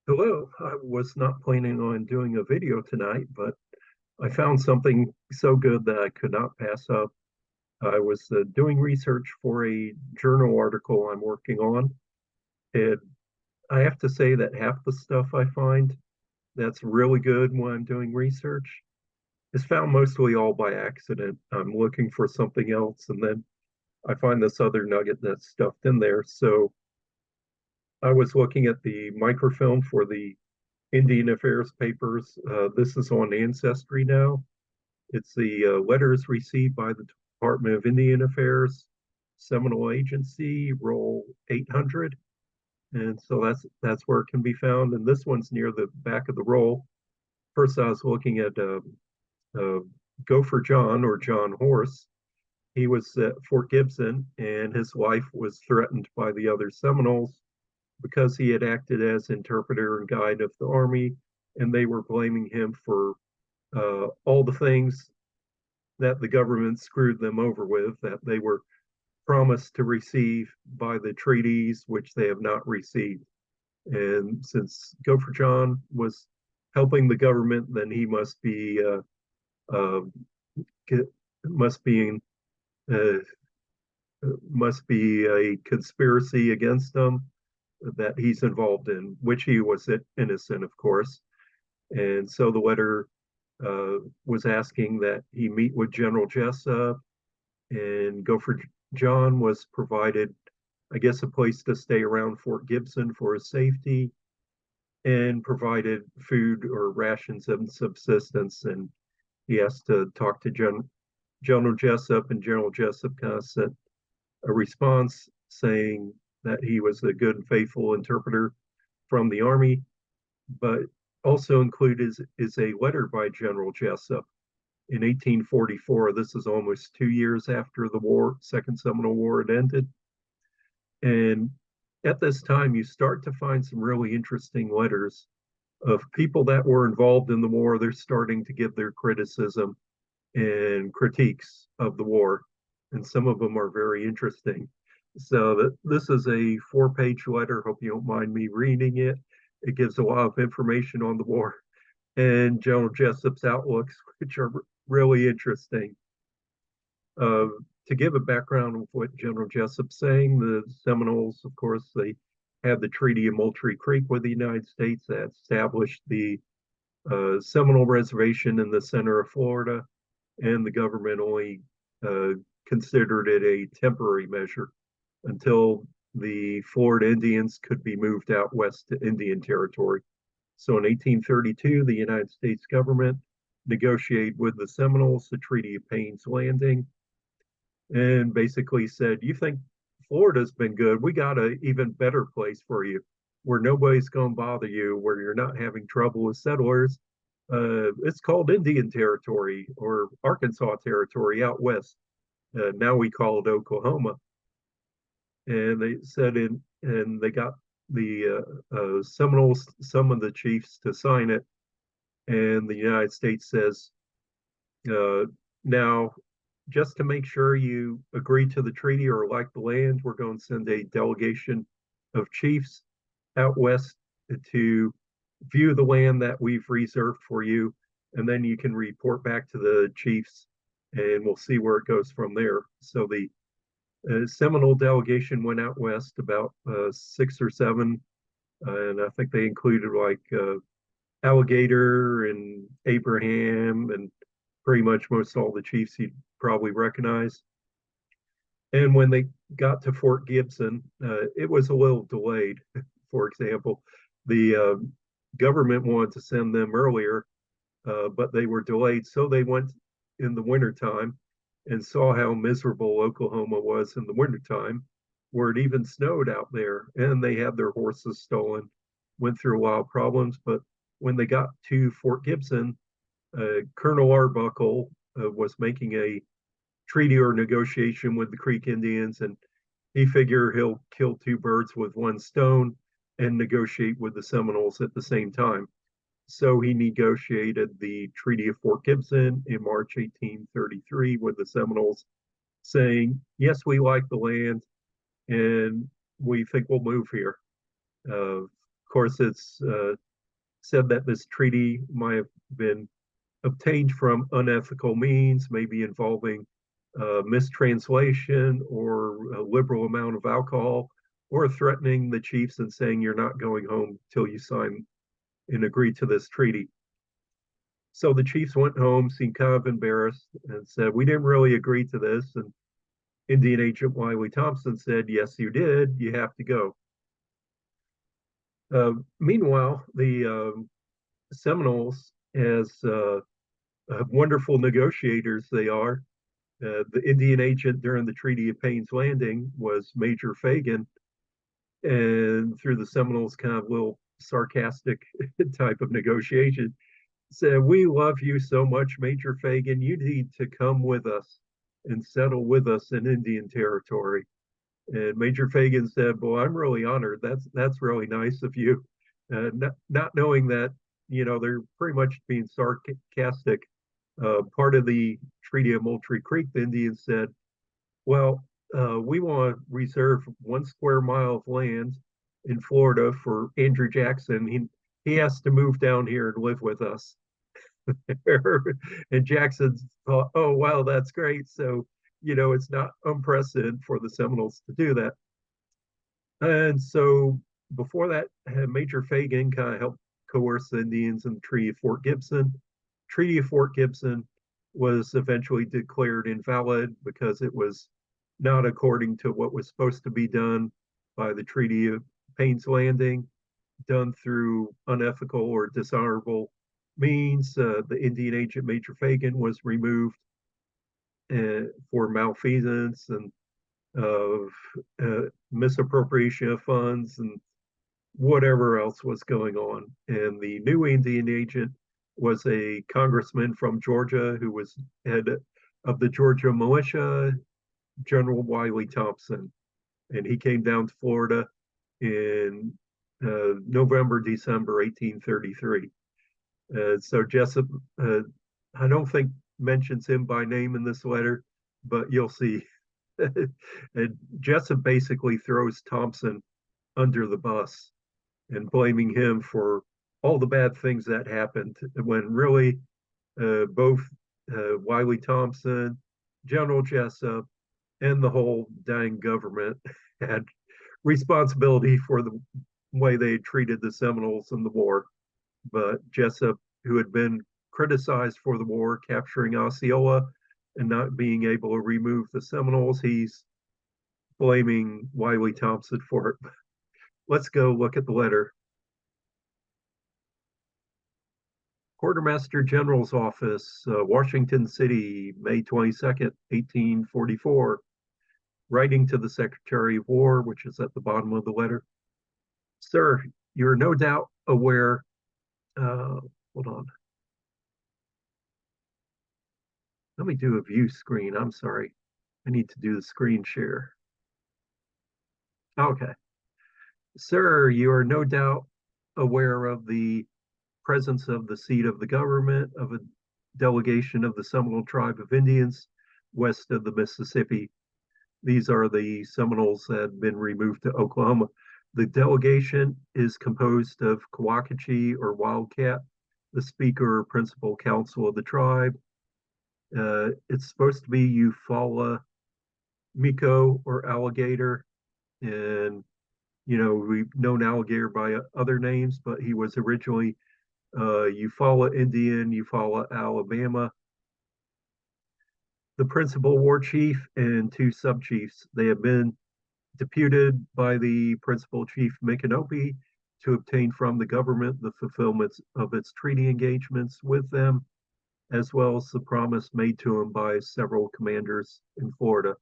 Hello, I was not planning on doing a video tonight, but I found something so good that I could not pass up. I was doing research for a journal article I'm working on, and I have to say that half the stuff I find that's really good when I'm doing research is found mostly all by accident. I'm looking for something else, and then I find this other nugget that's stuffed in there. So I was looking at the microfilm for the Indian Affairs papers. This is on Ancestry now. It's the letters received by the Department of Indian Affairs, Seminole Agency, roll 800. And so that's where it can be found. And this one's near the back of the roll. First, I was looking at uh, Gopher John or John Horse. He was at Fort Gibson, and his wife was threatened by the other Seminoles because he had acted as interpreter and guide of the army, and they were blaming him for all the things that the government screwed them over with, that they were promised to receive by the treaties, which they have not received. And since Gopher John was helping the government, then he uh, must be uh, must be a conspiracy against them that he's involved in, which he was innocent, of course. And so the letter was asking that he meet with General Jesup, and Gopher John was provided, I guess, a place to stay around Fort Gibson for his safety, and provided food or rations and subsistence. And he has to talk to General Jesup, and General Jesup kind of sent a response saying that he was a good and faithful interpreter from the Army, but also included is a letter by General Jesup in 1844. This is almost 2 years after the war, Second Seminole War had ended. And at this time, you start to find some really interesting letters of people that were involved in the war. They're starting to give their criticism and critiques of the war, and some of them are very interesting. So this is a 4-page letter. Hope you don't mind me reading it. It gives a lot of information on the war and General Jessup's outlooks, which are really interesting. Uh, to give a background of what General Jessup's saying, the Seminoles, of course, they had the Treaty of Moultrie Creek with the United States that established the Seminole Reservation in the center of Florida, and the government only uh, considered it a temporary measure until the Florida Indians could be moved out west to Indian Territory. So in 1832, the United States government negotiated with the Seminoles the Treaty of Payne's Landing, and basically said, you think Florida's been good, we got an even better place for you where nobody's going to bother you, where you're not having trouble with settlers. It's called Indian Territory or Arkansas Territory out west. Now we call it Oklahoma. And they said and they got the Seminoles, some of the chiefs to sign it. And the United States says, uh, now, just to make sure you agree to the treaty or like the land, we're going to send a delegation of chiefs out west to view the land that we've reserved for you, and then you can report back to the chiefs, and we'll see where it goes from there. So the Seminole delegation went out west, about 6 or 7, and I think they included like Alligator and Abraham and pretty much most all the chiefs you'd probably recognize. And when they got to Fort Gibson, it was a little delayed. For example, the government wanted to send them earlier, but they were delayed. So they went in the wintertime and saw how miserable Oklahoma was in the wintertime, where it even snowed out there, and they had their horses stolen, went through a lot of problems. But when they got to Fort Gibson, Colonel Arbuckle was making a treaty or negotiation with the Creek Indians, and he figured he'll kill two birds with one stone and negotiate with the Seminoles at the same time. So he negotiated the Treaty of Fort Gibson in March 1833 with the Seminoles, saying, yes, we like the land and we think we'll move here. Of course, it's said that this treaty might have been obtained from unethical means, maybe involving mistranslation or a liberal amount of alcohol, or threatening the chiefs and saying you're not going home till you sign and agree to this treaty. So the chiefs went home, seemed kind of embarrassed, and said, "We didn't really agree to this." And Indian Agent Wiley Thompson said, "Yes, you did. You have to go." Meanwhile, the Seminoles, as wonderful negotiators they are, the Indian agent during the Treaty of Payne's Landing was Major Fagan, and through the Seminoles' kind of little sarcastic type of negotiation, said, "We love you so much, Major Fagan. You need to come with us and settle with us in Indian Territory." And Major Fagan said, "Well, I'm really honored. That's really nice of you." Not knowing that, they're pretty much being sarcastic. Part of the Treaty of Moultrie Creek, the Indians said, "Well, we want to reserve 1 square mile of land in Florida for Andrew Jackson. He has to move down here and live with us." And Jackson thought, "Oh, wow, that's great." So, it's not unprecedented for the Seminoles to do that. And so before that, Major Fagan kind of helped coerce the Indians in the Treaty of Fort Gibson. Treaty of Fort Gibson was eventually declared invalid because it was not according to what was supposed to be done by the Treaty of Payne's Landing, done through unethical or dishonorable means. The Indian agent Major Fagan was removed for malfeasance and of misappropriation of funds and whatever else was going on. And the new Indian agent was a congressman from Georgia who was head of the Georgia militia, General Wiley Thompson. And he came down to Florida in November, December 1833. So Jesup, I don't think mentions him by name in this letter, but you'll see. And Jesup basically throws Thompson under the bus and blaming him for all the bad things that happened, when really both Wiley Thompson, General Jesup, and the whole dang government had responsibility for the way they treated the Seminoles in the war. But Jesup, who had been criticized for the war, capturing Osceola and not being able to remove the Seminoles, he's blaming Wiley Thompson for it. Let's go look at the letter. Quartermaster General's Office, Washington City, May 22nd, 1844. Writing to the Secretary of War, which is at the bottom of the letter. "Sir, you're no doubt aware," hold on. Let me do a view screen. I'm sorry. I need to do the screen share. Okay. "Sir, you are no doubt aware of the presence of the seat of the government of a delegation of the Seminole tribe of Indians west of the Mississippi. These are the Seminoles that had been removed to Oklahoma. The delegation is composed of Kawakachi or Wildcat, the speaker or principal council of the tribe. It's supposed to be Eufaula Miko or Alligator. And, we've known Alligator by other names, but he was originally Eufaula Indian, Eufaula Alabama. The principal war chief and 2 sub-chiefs. They have been deputed by the principal chief Micanopy to obtain from the government the fulfillment of its treaty engagements with them, as well as the promise made to them by several commanders in Florida.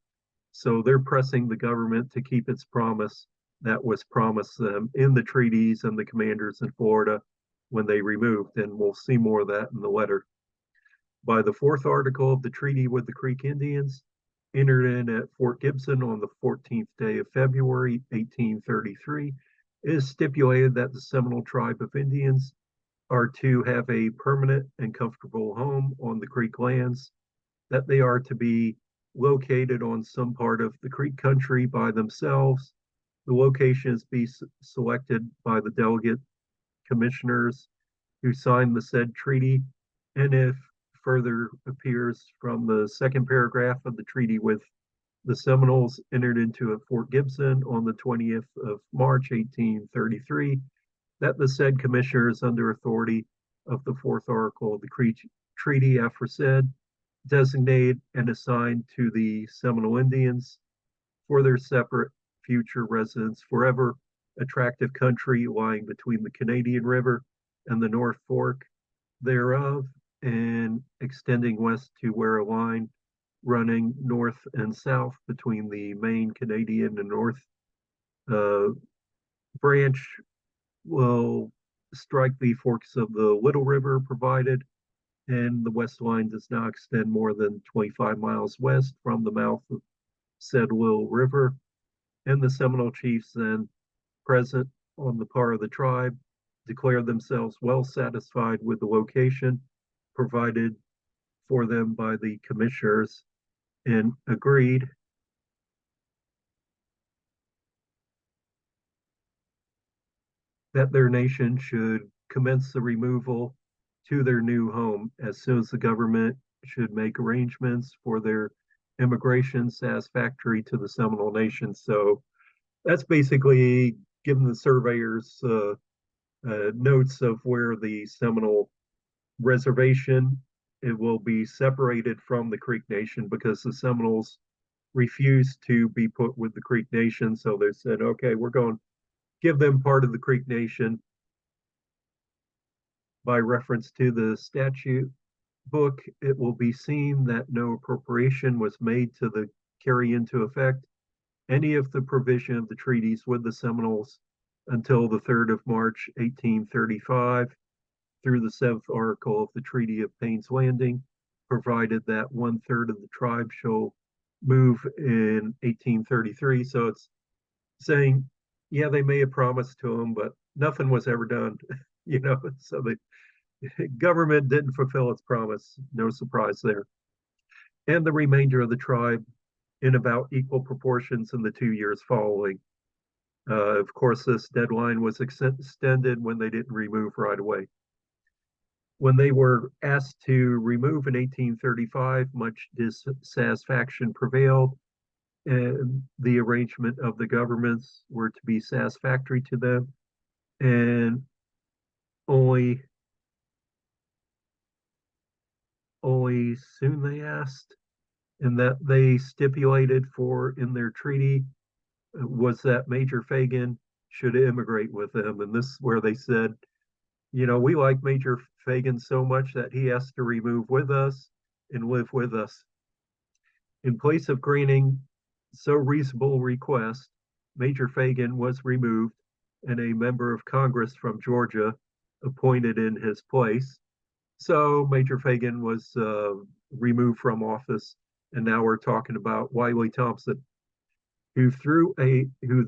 So they're pressing the government to keep its promise that was promised them in the treaties and the commanders in Florida when they removed, and we'll see more of that in the letter. By the 4th article of the treaty with the Creek Indians, entered in at Fort Gibson on the 14th day of February, 1833, it is stipulated that the Seminole tribe of Indians are to have a permanent and comfortable home on the Creek lands, that they are to be located on some part of the Creek country by themselves, The locations be selected by the delegate commissioners who signed the said treaty, and if further appears from the second paragraph of the treaty with the Seminoles entered into at Fort Gibson on the 20th of March, 1833, that the said commissioners under authority of the fourth article of the treaty aforesaid designate and assign to the Seminole Indians for their separate future residence forever attractive country lying between the Canadian River and the North Fork thereof, and extending west to where a line running north and south between the main Canadian and North uh, branch will strike the forks of the Little River provided, and the west line does not extend more than 25 miles west from the mouth of said Little River. And the Seminole chiefs then present on the part of the tribe declared themselves well satisfied with the location provided for them by the commissioners and agreed that their nation should commence the removal to their new home as soon as the government should make arrangements for their immigration satisfactory to the Seminole Nation. So that's basically given the surveyors notes of where the Seminole reservation it will be separated from the Creek Nation because the Seminoles refused to be put with the Creek Nation. So they said, okay, we're going to give them part of the Creek Nation by reference to the statute book. It will be seen that no appropriation was made to the carry into effect any of the provision of the treaties with the Seminoles until the 3rd of March, 1835, through the 7th article of the Treaty of Payne's Landing, provided that 1/3 of the tribe shall move in 1833. So it's saying, yeah, they may have promised to them, but nothing was ever done, you know. So the government didn't fulfill its promise. No surprise there. And the remainder of the tribe in about equal proportions in the 2 years following. Of course, this deadline was extended when they didn't remove right away. When they were asked to remove in 1835, much dissatisfaction prevailed, and the arrangement of the governments were to be satisfactory to them, and only soon they asked, and that they stipulated for in their treaty was that Major Fagan should immigrate with them. And this is where they said, you know, we like Major Fagan so much that he has to remove with us and live with us. In place of granting so reasonable request, Major Fagan was removed and a member of Congress from Georgia appointed in his place. So Major Fagan was removed from office, and now we're talking about Wiley Thompson, who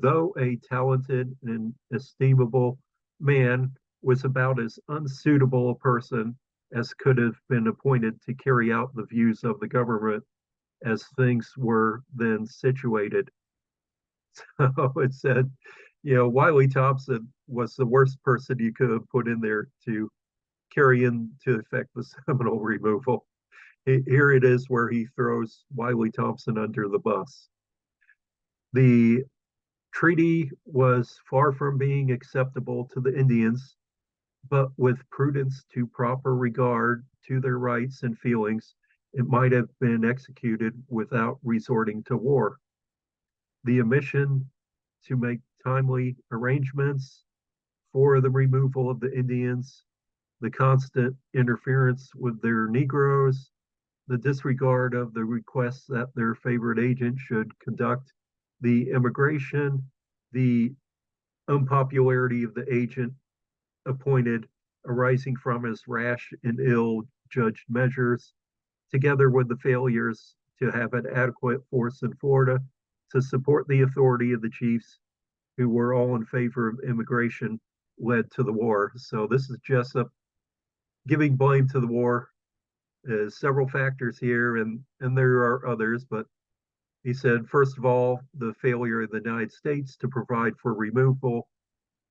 though a talented and estimable man, was about as unsuitable a person as could have been appointed to carry out the views of the government as things were then situated. So it said, you know, Wiley Thompson was the worst person you could have put in there to carry into effect the Seminole removal. Here it is where he throws Wiley Thompson under the bus. The treaty was far from being acceptable to the Indians, but with prudence to proper regard to their rights and feelings, it might have been executed without resorting to war. The omission to make timely arrangements for the removal of the Indians, the constant interference with their Negroes, the disregard of the requests that their favorite agent should conduct the immigration, the unpopularity of the agent appointed arising from his rash and ill-judged measures, together with the failures to have an adequate force in Florida to support the authority of the chiefs who were all in favor of immigration, led to the war. So this is Jesup giving blame to the war. Several factors here, and there are others, but He said, first of all, the failure of the United States to provide for removal.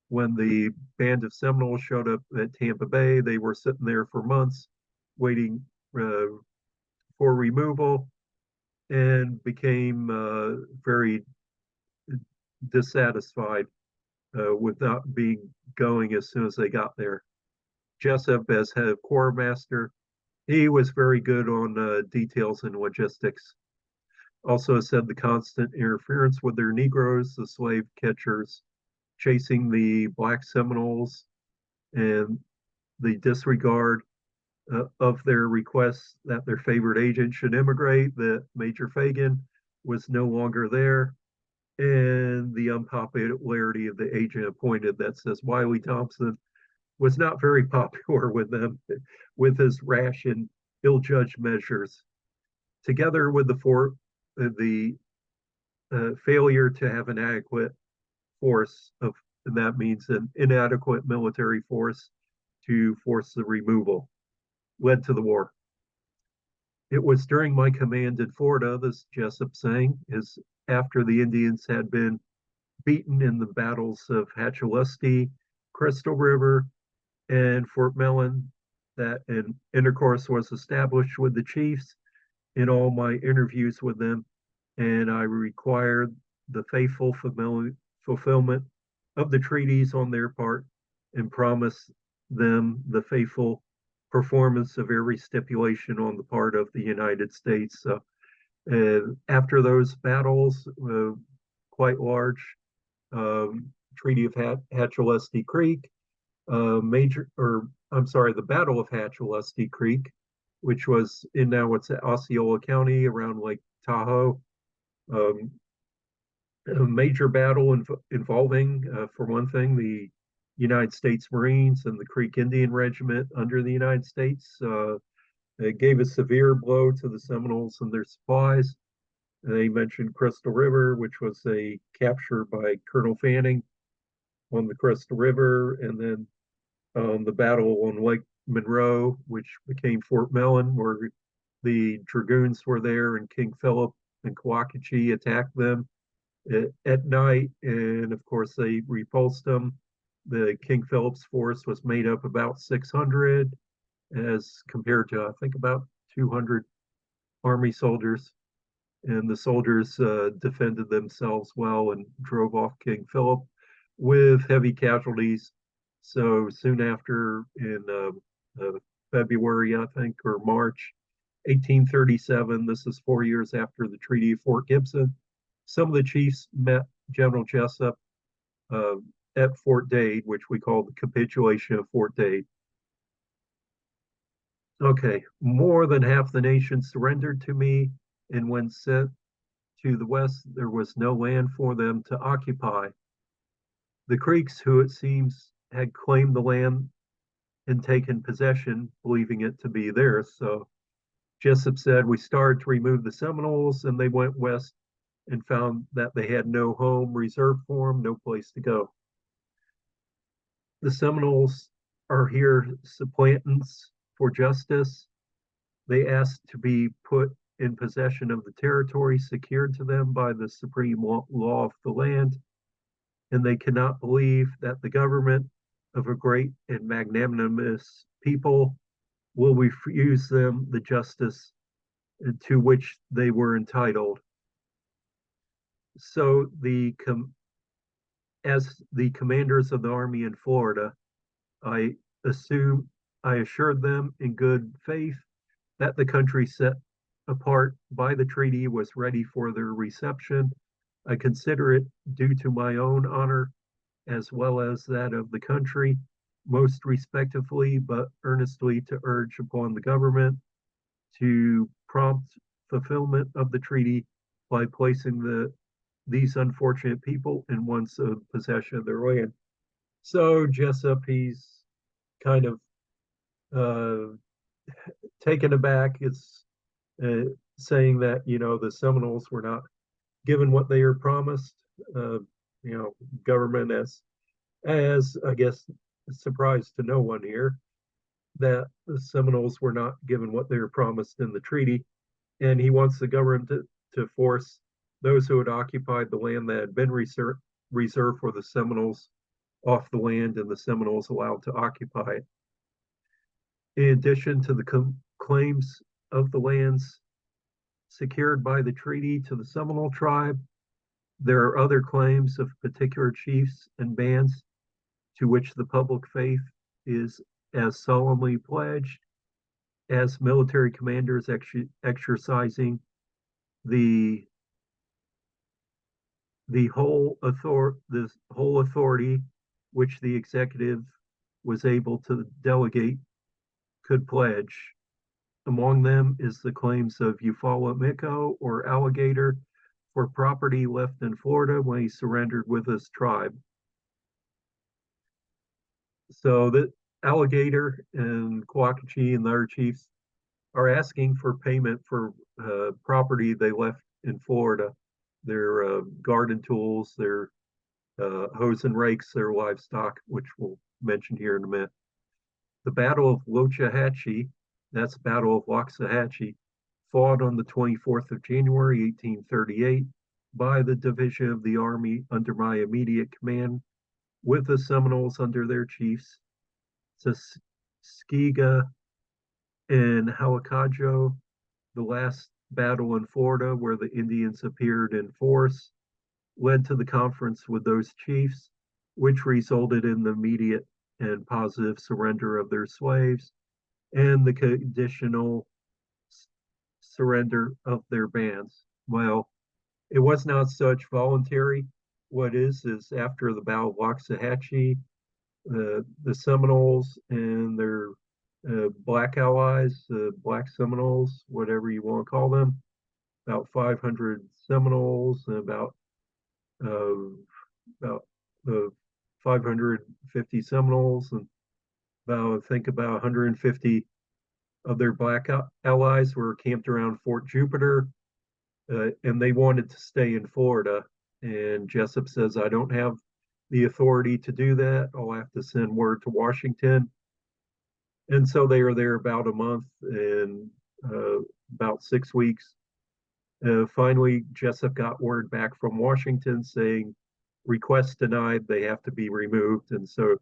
When the band of Seminoles showed up at Tampa Bay, they were sitting there for months waiting for removal and became very dissatisfied with not being going as soon as they got there. Jesup, as head of quartermaster, he was very good on details and logistics. Also said the constant interference with their Negroes, the slave catchers, chasing the black Seminoles, and the disregard of their requests that their favorite agent should immigrate, that Major Fagan was no longer there, and the unpopularity of the agent appointed, that says Wiley Thompson, was not very popular with them, with his rash and ill-judged measures, together with the failure to have an adequate force of, and that means an inadequate military force to force the removal, led to the war. It was during my command in Florida, this Jesup saying, is after the Indians had been beaten in the battles of Hatchalustee, Crystal River, and Fort Mellon, that an intercourse was established with the chiefs in all my interviews with them, and I required the faithful fulfillment of the treaties on their part and promised them the faithful performance of every stipulation on the part of the United States. After those battles, quite large, Treaty of Hatchalustee Creek, the Battle of Hatchalustee Creek, which was in now what's Osceola County around Lake Tahoe. A major battle involving, for one thing, the United States Marines and the Creek Indian Regiment under the United States. It gave a severe blow to the Seminoles and their supplies. They mentioned Crystal River, which was a capture by Colonel Fanning on the Crystal River, and then the battle on Lake Monroe, which became Fort Mellon, where the dragoons were there and King Philip and Coacachee attacked them at night, and of course they repulsed them. The King Philip's force was made up about 600 as compared to, I think, about 200 Army soldiers. And the soldiers defended themselves well and drove off King Philip with heavy casualties. So soon after, in February, I think, or March 1837, this is 4 years after the Treaty of Fort Gibson, some of the chiefs met General Jesup at Fort Dade, which we call the capitulation of Fort Dade. Okay, more than half the nation surrendered to me, and when sent to the west, there was no land for them to occupy. The Creeks, who it seems had claimed the land and taken possession, believing it to be theirs. So Jesup said, we started to remove the Seminoles, and they went west and found that they had no home reserved for them, no place to go. The Seminoles are here supplantants for justice. They asked to be put in possession of the territory secured to them by the supreme law of the land, and they cannot believe that the government of a great and magnanimous people will refuse them the justice to which they were entitled. So as the commanders of the army in Florida, I assured them in good faith that the country set apart by the treaty was ready for their reception. I consider it due to my own honor as well as that of the country, most respectfully but earnestly to urge upon the government to prompt fulfillment of the treaty by placing these unfortunate people in once possession of their land. So Jesup, he's kind of taken aback. It's saying that, the Seminoles were not given what they were promised. Government as I guess surprised to no one here that the Seminoles were not given what they were promised in the treaty, and he wants the government to force those who had occupied the land that had been reserved for the Seminoles off the land, and the Seminoles allowed to occupy it. In addition to the claims of the lands secured by the treaty to the Seminole tribe, there are other claims of particular chiefs and bands to which the public faith is as solemnly pledged as military commanders exercising the whole authority which the executive was able to delegate could pledge. Among them is the claims of Eufaula Miko, or Alligator, for property left in Florida when he surrendered with his tribe. So the Alligator and Coacachee and the other chiefs are asking for payment for property they left in Florida, their garden tools, their hose and rakes, their livestock, which we'll mention here in a minute. The Battle of Lochahatchee, that's the Battle of Waxahachie, fought on the 24th of January, 1838, by the Division of the Army under my immediate command, with the Seminoles under their chiefs, Tuskegee and Halicajo, the last battle in Florida where the Indians appeared in force, led to the conference with those chiefs, which resulted in the immediate and positive surrender of their slaves and the conditional surrender of their bands. Well, it was not such voluntary. What is after the Battle of Waxahachie, the Seminoles and their black allies, black Seminoles, whatever you want to call them, about 500 Seminoles and about 550 Seminoles, and I think about 150 of their black allies were camped around Fort Jupiter, and they wanted to stay in Florida. And Jesup says, I don't have the authority to do that. I'll have to send word to Washington. And so they were there about a month and about 6 weeks. Finally, Jesup got word back from Washington saying, request denied, they have to be removed. And so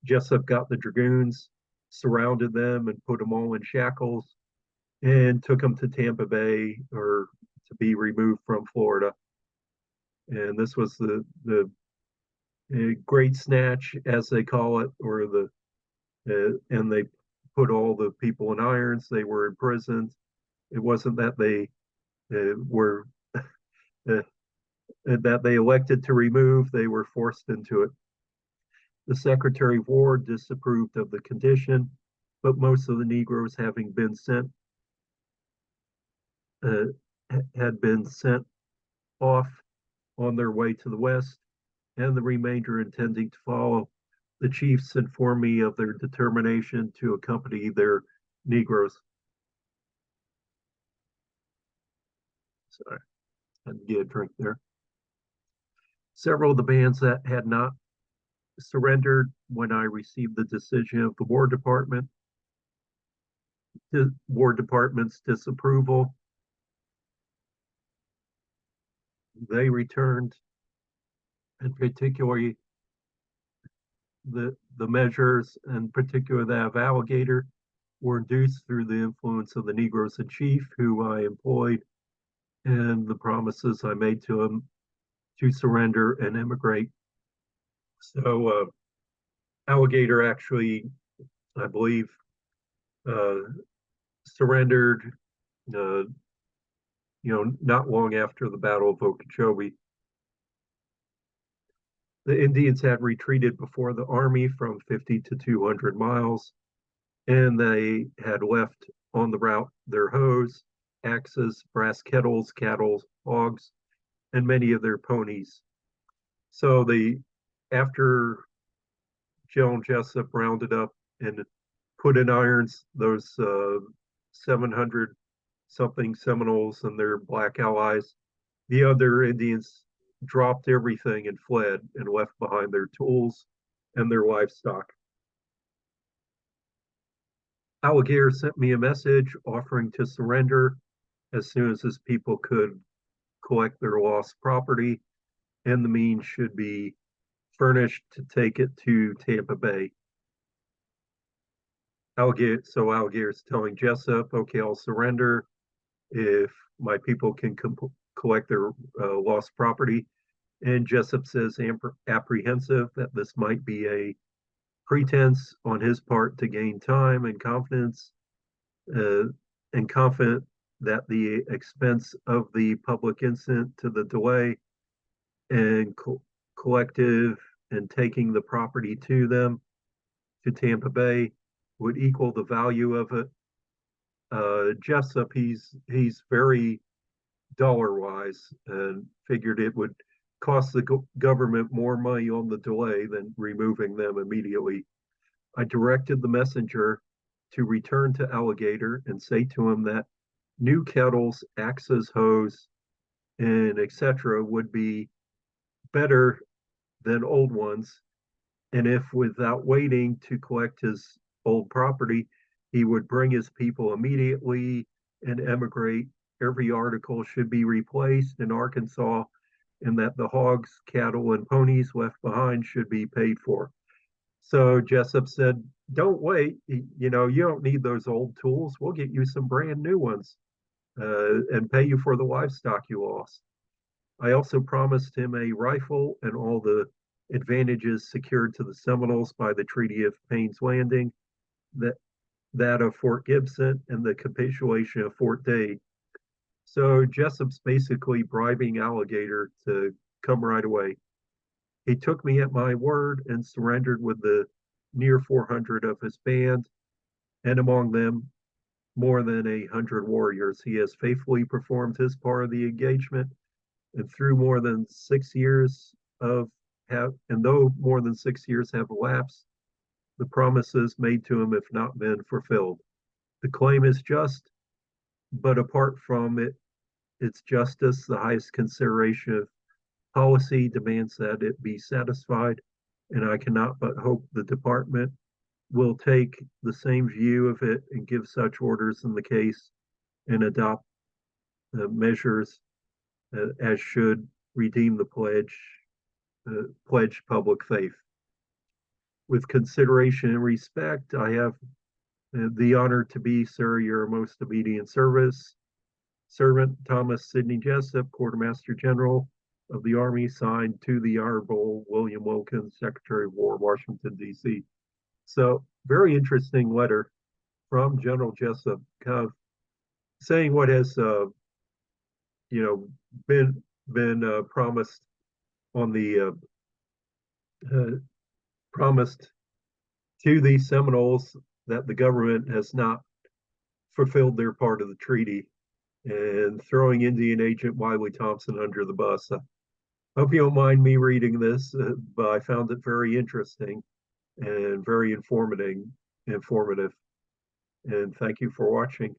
Jesup got the dragoons, surrounded them, and put them all in shackles, and took them to Tampa Bay, or to be removed from Florida. And this was the Great Snatch, as they call it, or and they put all the people in irons. They were imprisoned. It wasn't that they were that they elected to remove; they were forced into it. The Secretary of War disapproved of the condition, but most of the Negroes, having been sent, had been sent off on their way to the west, and the remainder intending to follow. The chiefs informed me of their determination to accompany their Negroes. Sorry, I had to get a drink there. Several of the bands that had not surrendered when I received the decision of the War Department, the War Department's disapproval, they returned, and particularly the measures, and particularly that of Alligator, were induced through the influence of the Negroes in chief, who I employed, and the promises I made to them to surrender and immigrate. So Alligator actually, I believe, surrendered, not long after the Battle of Okeechobee. The Indians had retreated before the army from 50 to 200 miles, and they had left on the route their hoes, axes, brass kettles, cattle, hogs, and many of their ponies. So after Genl and Jesup rounded up and put in irons those 700 something Seminoles and their black allies, the other Indians dropped everything and fled and left behind their tools and their livestock. Alligator sent me a message offering to surrender as soon as his people could collect their lost property, and the means should be furnished to take it to Tampa Bay. Alligator's telling Jesup, okay, I'll surrender if my people can collect their lost property. And Jesup says, apprehensive that this might be a pretense on his part to gain time and confidence, uh, and confident that the expense of the public incident to the delay and collective and taking the property to them to Tampa Bay would equal the value of it. Jesup, he's very dollar wise and figured it would cost the government more money on the delay than removing them immediately. I directed the messenger to return to Alligator and say to him that new kettles, axes, hoes, and etc. would be better than old ones. And if without waiting to collect his old property, he would bring his people immediately and emigrate, every article should be replaced in Arkansas, and that the hogs, cattle, and ponies left behind should be paid for. So Jesup said, don't wait. You don't need those old tools. We'll get you some brand new ones and pay you for the livestock you lost. I also promised him a rifle and all the advantages secured to the Seminoles by the Treaty of Payne's Landing, that of Fort Gibson, and the capitulation of Fort Dade. So Jesup's basically bribing Alligator to come right away. He took me at my word and surrendered with the near 400 of his band, and among them more than 100 warriors. He has faithfully performed his part of the engagement, and through more than 6 years though more than 6 years have elapsed, the promises made to him have not been fulfilled. The claim is just, but apart from its justice, the highest consideration of policy demands that it be satisfied, and I cannot but hope the department will take the same view of it and give such orders in the case and adopt measures as should redeem the pledged public faith. With consideration and respect, I have the honor to be, sir, your most obedient servant, Thomas Sidney Jesup, Quartermaster General of the Army, signed to the Honorable William Wilkins, Secretary of War, Washington, D.C. So, very interesting letter from General Jesup, kind of saying what has, been promised on the promised to the Seminoles, that the government has not fulfilled their part of the treaty, and throwing Indian Agent Wiley Thompson under the bus. I hope you don't mind me reading this, but I found it very interesting and very informative. And thank you for watching.